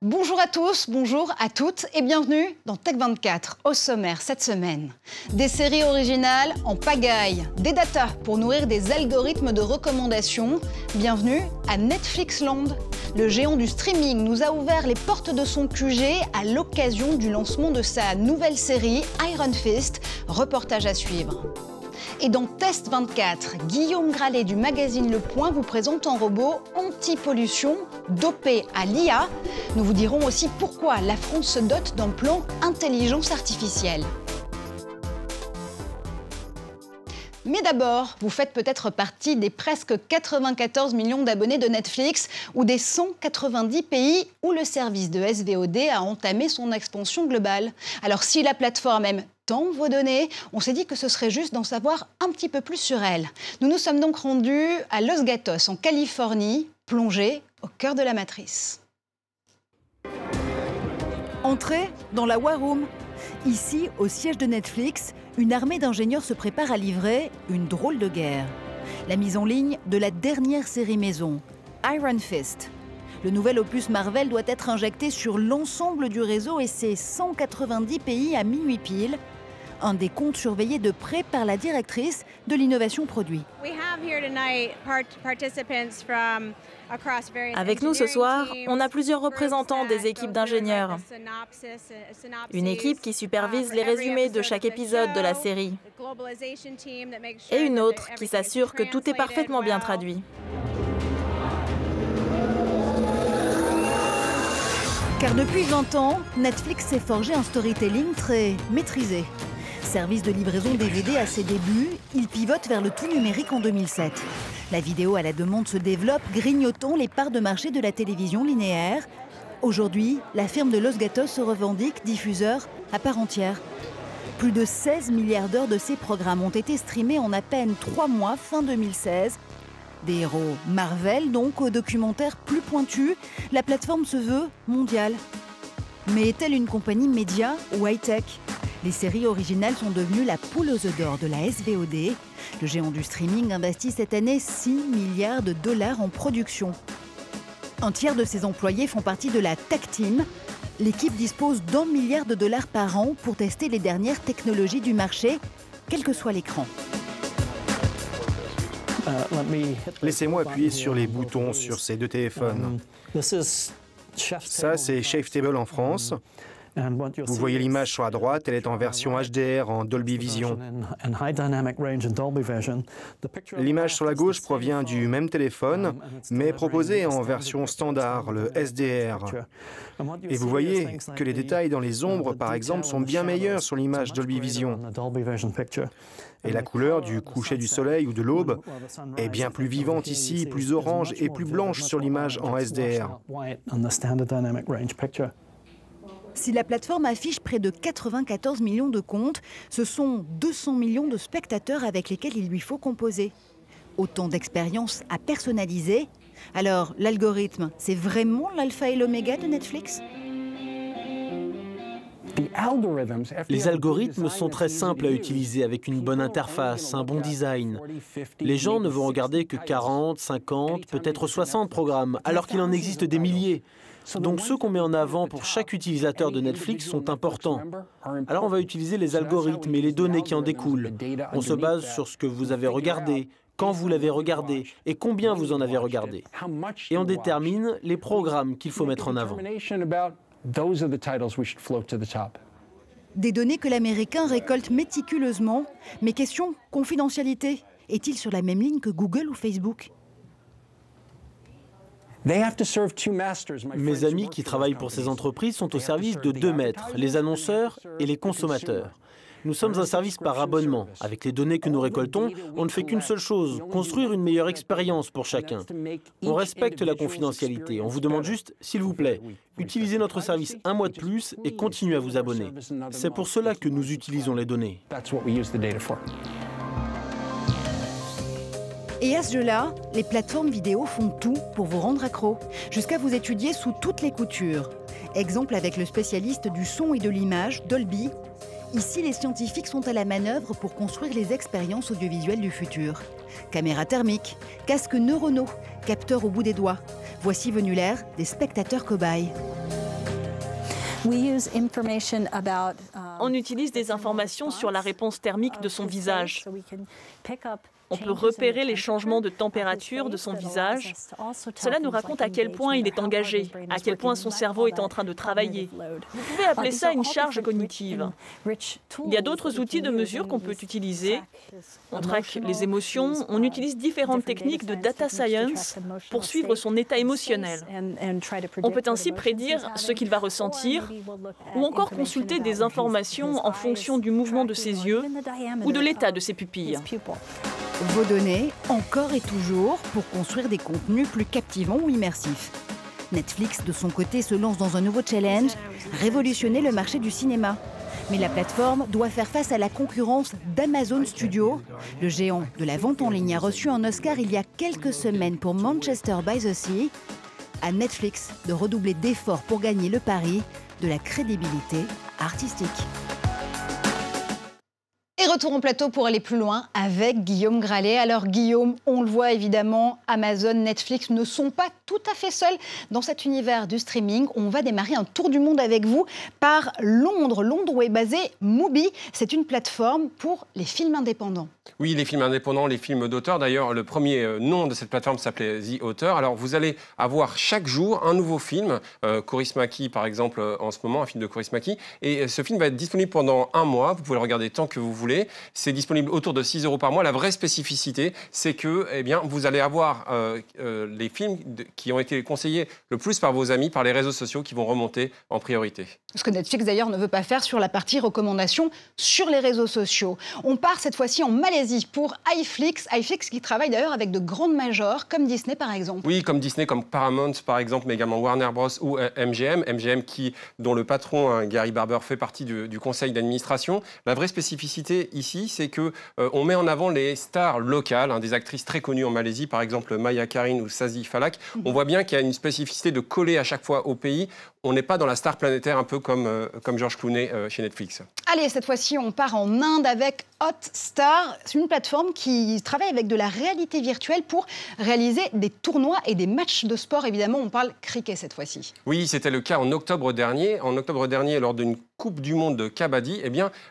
Bonjour à tous, bonjour à toutes et bienvenue dans Tech24. Au sommaire cette semaine, des séries originales en pagaille, des datas pour nourrir des algorithmes de recommandation. Bienvenue à Netflixland. Le géant du streaming nous a ouvert les portes de son QG à l'occasion du lancement de sa nouvelle série Iron Fist. Reportage à suivre. Et dans Test 24, Guillaume Gralet du magazine Le Point vous présente un robot anti-pollution dopé à l'IA. Nous vous dirons aussi pourquoi la France se dote d'un plan intelligence artificielle. Mais d'abord, vous faites peut-être partie des presque 94 millions d'abonnés de Netflix ou des 190 pays où le service de SVOD a entamé son expansion globale. Alors si la plateforme aime tant vos données, on s'est dit que ce serait juste d'en savoir un petit peu plus sur elle. Nous nous sommes donc rendus à Los Gatos, en Californie, plongés au cœur de la matrice. Entrée dans la War Room. Ici, au siège de Netflix, une armée d'ingénieurs se prépare à livrer une drôle de guerre. La mise en ligne de la dernière série maison, Iron Fist. Le nouvel opus Marvel doit être injecté sur l'ensemble du réseau et ses 190 pays à minuit pile. Un des comptes surveillés de près par la directrice de l'innovation produit. Avec nous ce soir, on a plusieurs représentants des équipes d'ingénieurs. Une équipe qui supervise les résumés de chaque épisode de la série. Et une autre qui s'assure que tout est parfaitement bien traduit. Car depuis 20 ans, Netflix s'est forgé un storytelling très maîtrisé. Service de livraison DVD à ses débuts, il pivote vers le tout numérique en 2007. La vidéo à la demande se développe, grignotant les parts de marché de la télévision linéaire. Aujourd'hui, la firme de Los Gatos se revendique diffuseur à part entière. Plus de 16 milliards d'heures de ses programmes ont été streamés en à peine 3 mois, fin 2016. Des héros Marvel, donc, aux documentaires plus pointus, la plateforme se veut mondiale. Mais est-elle une compagnie média ou high-tech ? Les séries originales sont devenues la poule aux œufs d'or de la SVOD. Le géant du streaming investit cette année 6 milliards de dollars en production. Un tiers de ses employés font partie de la Tech Team. L'équipe dispose d'1 milliard de dollars par an pour tester les dernières technologies du marché, quel que soit l'écran. Laissez-moi appuyer sur les boutons sur ces deux téléphones. Ça, c'est Shavetable en France. Vous voyez l'image sur la droite, elle est en version HDR en Dolby Vision. L'image sur la gauche provient du même téléphone, mais proposée en version standard, le SDR. Et vous voyez que les détails dans les ombres, par exemple, sont bien meilleurs sur l'image Dolby Vision. Et la couleur du coucher du soleil ou de l'aube est bien plus vivante ici, plus orange et plus blanche sur l'image en SDR. Si la plateforme affiche près de 94 millions de comptes, ce sont 200 millions de spectateurs avec lesquels il lui faut composer. Autant d'expériences à personnaliser. Alors, l'algorithme, c'est vraiment l'alpha et l'oméga de Netflix ? Les algorithmes sont très simples à utiliser avec une bonne interface, un bon design. Les gens ne vont regarder que 40, 50, peut-être 60 programmes, alors qu'il en existe des milliers. Donc ceux qu'on met en avant pour chaque utilisateur de Netflix sont importants. Alors on va utiliser les algorithmes et les données qui en découlent. On se base sur ce que vous avez regardé, quand vous l'avez regardé et combien vous en avez regardé. Et on détermine les programmes qu'il faut mettre en avant. Des données que l'Américain récolte méticuleusement. Mais question confidentialité, est-il sur la même ligne que Google ou Facebook ? Mes amis qui travaillent pour ces entreprises sont au service de 2 maîtres, les annonceurs et les consommateurs. Nous sommes un service par abonnement. Avec les données que nous récoltons, on ne fait qu'une seule chose, construire une meilleure expérience pour chacun. On respecte la confidentialité. On vous demande juste, s'il vous plaît, utilisez notre service un mois de plus et continuez à vous abonner. C'est pour cela que nous utilisons les données. Et à ce jeu-là, les plateformes vidéo font tout pour vous rendre accro, jusqu'à vous étudier sous toutes les coutures. Exemple avec le spécialiste du son et de l'image, Dolby. Ici, les scientifiques sont à la manœuvre pour construire les expériences audiovisuelles du futur. Caméras thermiques, casques neuronaux, capteurs au bout des doigts. Voici venu l'ère des spectateurs cobayes. On utilise des informations sur la réponse thermique de son visage. On peut repérer les changements de température de son visage. Cela nous raconte à quel point il est engagé, à quel point son cerveau est en train de travailler. Vous pouvez appeler ça une charge cognitive. Il y a d'autres outils de mesure qu'on peut utiliser. On traque les émotions, on utilise différentes techniques de data science pour suivre son état émotionnel. On peut ainsi prédire ce qu'il va ressentir ou encore consulter des informations en fonction du mouvement de ses yeux ou de l'état de ses pupilles. Vos données, encore et toujours, pour construire des contenus plus captivants ou immersifs. Netflix, de son côté, se lance dans un nouveau challenge, révolutionner le marché du cinéma. Mais la plateforme doit faire face à la concurrence d'Amazon Studios. Le géant de la vente en ligne a reçu un Oscar il y a quelques semaines pour Manchester by the Sea. À Netflix de redoubler d'efforts pour gagner le pari de la crédibilité artistique. Et retour en plateau pour aller plus loin avec Guillaume Gralet. Alors Guillaume, on le voit évidemment, Amazon, Netflix ne sont pas tout à fait seuls dans cet univers du streaming. On va démarrer un tour du monde avec vous par Londres. Londres où est basé Mubi. C'est une plateforme pour les films indépendants. Oui, les films indépendants, les films d'auteur. D'ailleurs, le premier nom de cette plateforme s'appelait The Author. Alors, vous allez avoir chaque jour un nouveau film. Kaurismäki, par exemple, en ce moment, un film de Kaurismäki. Et ce film va être disponible pendant un mois. Vous pouvez le regarder tant que vous voulez. C'est disponible autour de 6 € par mois. La vraie spécificité, c'est que vous allez avoir les films qui ont été conseillés le plus par vos amis, par les réseaux sociaux qui vont remonter en priorité. Ce que Netflix, d'ailleurs, ne veut pas faire sur la partie recommandations sur les réseaux sociaux. On part cette fois-ci en Malaisie pour iFlix. iFlix qui travaille d'ailleurs avec de grandes majors comme Disney, par exemple. Oui, comme Disney, comme Paramount, par exemple, mais également Warner Bros. Ou MGM. MGM dont le patron, Gary Barber, fait partie du conseil d'administration. La vraie spécificité ici, c'est que on met en avant les stars locales, des actrices très connues en Malaisie, par exemple Maya Karin ou Sazi Falak. On voit bien qu'il y a une spécificité de coller à chaque fois au pays. On n'est pas dans la star planétaire, un peu comme George Clooney chez Netflix. Allez, cette fois-ci, on part en Inde avec Hotstar. C'est une plateforme qui travaille avec de la réalité virtuelle pour réaliser des tournois et des matchs de sport. Évidemment, on parle cricket cette fois-ci. Oui, c'était le cas en octobre dernier. En octobre dernier, lors d'une Coupe du Monde de Kabaddi,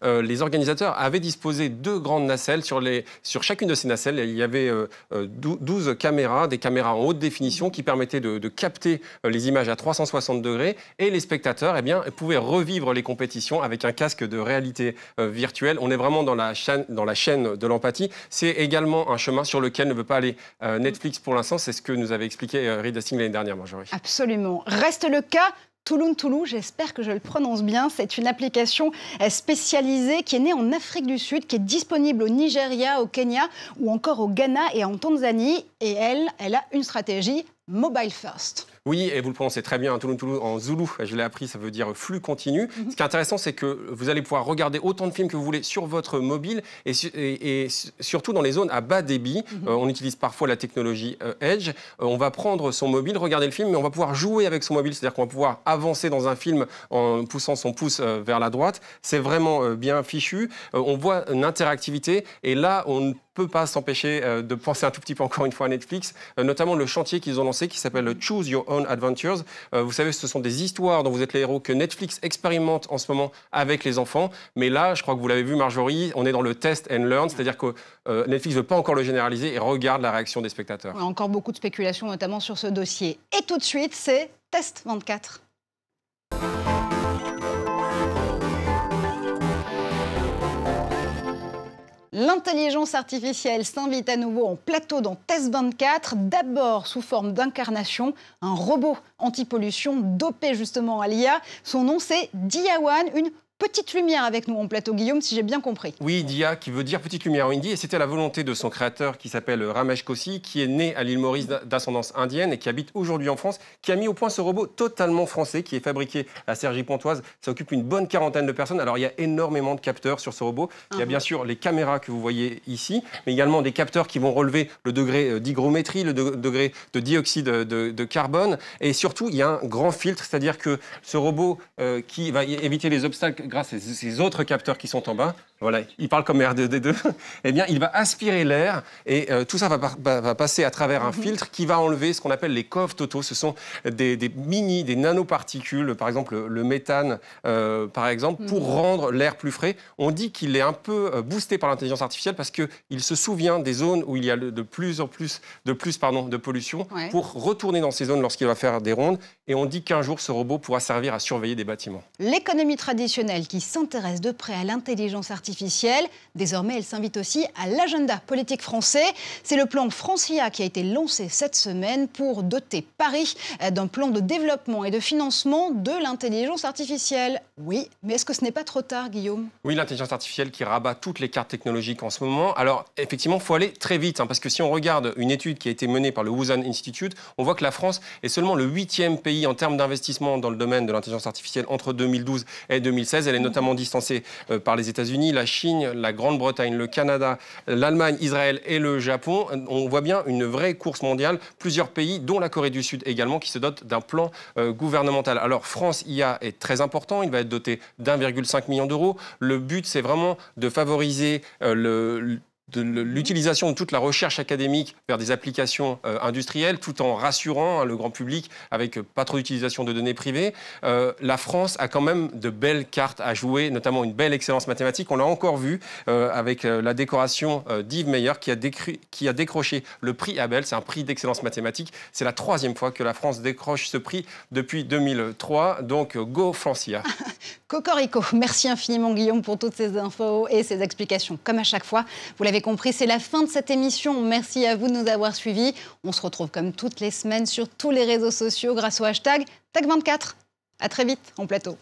les organisateurs avaient disposé de grandes nacelles. Sur chacune de ces nacelles, il y avait 12 caméras, des caméras en haute définition qui permettaient de capter les images à 360 degrés. Et les spectateurs pouvaient revivre les compétitions avec un casque de réalité virtuelle. On est vraiment dans la chaîne de l'empathie. C'est également un chemin sur lequel ne veut pas aller Netflix pour l'instant. C'est ce que nous avait expliqué Reed Hastings l'année dernière, Marjorie. Absolument. Reste le cas Tulum, j'espère que je le prononce bien. C'est une application spécialisée qui est née en Afrique du Sud, qui est disponible au Nigeria, au Kenya ou encore au Ghana et en Tanzanie. Et elle a une stratégie mobile first. Oui, et vous le prononcez très bien, Tulum en zoulou, je l'ai appris, ça veut dire flux continu. Ce qui est intéressant, c'est que vous allez pouvoir regarder autant de films que vous voulez sur votre mobile et surtout dans les zones à bas débit. On utilise parfois la technologie Edge. On va prendre son mobile, regarder le film, mais on va pouvoir jouer avec son mobile, c'est-à-dire qu'on va pouvoir avancer dans un film en poussant son pouce vers la droite. C'est vraiment bien fichu. On voit une interactivité et là, on ne peut pas s'empêcher de penser un tout petit peu encore une fois à Netflix, notamment le chantier qu'ils ont lancé qui s'appelle Choose Your Own Adventures. Vous savez, ce sont des histoires dont vous êtes les héros que Netflix expérimente en ce moment avec les enfants. Mais là, je crois que vous l'avez vu, Marjorie, on est dans le test and learn, c'est-à-dire que Netflix ne veut pas encore le généraliser et regarde la réaction des spectateurs. Il y a encore beaucoup de spéculations, notamment sur ce dossier. Et tout de suite, c'est Test 24. L'intelligence artificielle s'invite à nouveau en plateau dans Test 24, d'abord sous forme d'incarnation, un robot anti-pollution dopé justement à l'IA. Son nom c'est Diawan, une petite lumière avec nous en plateau, Guillaume, si j'ai bien compris. Oui, Dia, qui veut dire petite lumière en hindi, et c'était la volonté de son créateur qui s'appelle Ramesh Kossi, qui est né à l'île Maurice d'ascendance indienne et qui habite aujourd'hui en France, qui a mis au point ce robot totalement français, qui est fabriqué à Cergy-Pontoise. Ça occupe une bonne quarantaine de personnes. Alors, il y a énormément de capteurs sur ce robot. Il y a bien sûr les caméras que vous voyez ici, mais également des capteurs qui vont relever le degré d'hygrométrie, le degré de dioxyde de carbone, et surtout, il y a un grand filtre, c'est-à-dire que ce robot qui va éviter les obstacles grâce à ces autres capteurs qui sont en bas, voilà, il parle comme R2D2, eh bien, il va aspirer l'air et tout ça va passer à travers un filtre qui va enlever ce qu'on appelle les coves totaux. Ce sont des nanoparticules, par exemple le méthane, par exemple, pour rendre l'air plus frais. On dit qu'il est un peu boosté par l'intelligence artificielle parce qu'il se souvient des zones où il y a de plus en plus de pollution pour retourner dans ces zones lorsqu'il va faire des rondes. Et on dit qu'un jour, ce robot pourra servir à surveiller des bâtiments. L'économie traditionnelle qui s'intéresse de près à l'intelligence artificielle, désormais elle s'invite aussi à l'agenda politique français. C'est le plan Francia qui a été lancé cette semaine pour doter Paris d'un plan de développement et de financement de l'intelligence artificielle. Oui, mais est-ce que ce n'est pas trop tard, Guillaume? Oui, l'intelligence artificielle qui rabat toutes les cartes technologiques en ce moment. Alors, effectivement, il faut aller très vite, parce que si on regarde une étude qui a été menée par le Wuhan Institute, on voit que la France est seulement le 8e pays en termes d'investissement dans le domaine de l'intelligence artificielle entre 2012 et 2016. Elle est notamment distancée par les États-Unis, la Chine, la Grande-Bretagne, le Canada, l'Allemagne, Israël et le Japon. On voit bien une vraie course mondiale. Plusieurs pays, dont la Corée du Sud également, qui se dotent d'un plan gouvernemental. Alors, France IA est très important. Il va être doté d'1,5 million d'euros. Le but, c'est vraiment de favoriser l'utilisation de toute la recherche académique vers des applications industrielles, tout en rassurant le grand public avec pas trop d'utilisation de données privées. La France a quand même de belles cartes à jouer, notamment une belle excellence mathématique. On l'a encore vu avec la décoration d'Yves Meyer qui a décroché le prix Abel. C'est un prix d'excellence mathématique. C'est la 3e fois que la France décroche ce prix depuis 2003. Donc, go Francia. Cocorico, merci infiniment Guillaume pour toutes ces infos et ces explications. Comme à chaque fois, vous l'avez compris, c'est la fin de cette émission. Merci à vous de nous avoir suivis. On se retrouve comme toutes les semaines sur tous les réseaux sociaux grâce au hashtag Tech24. À très vite en plateau.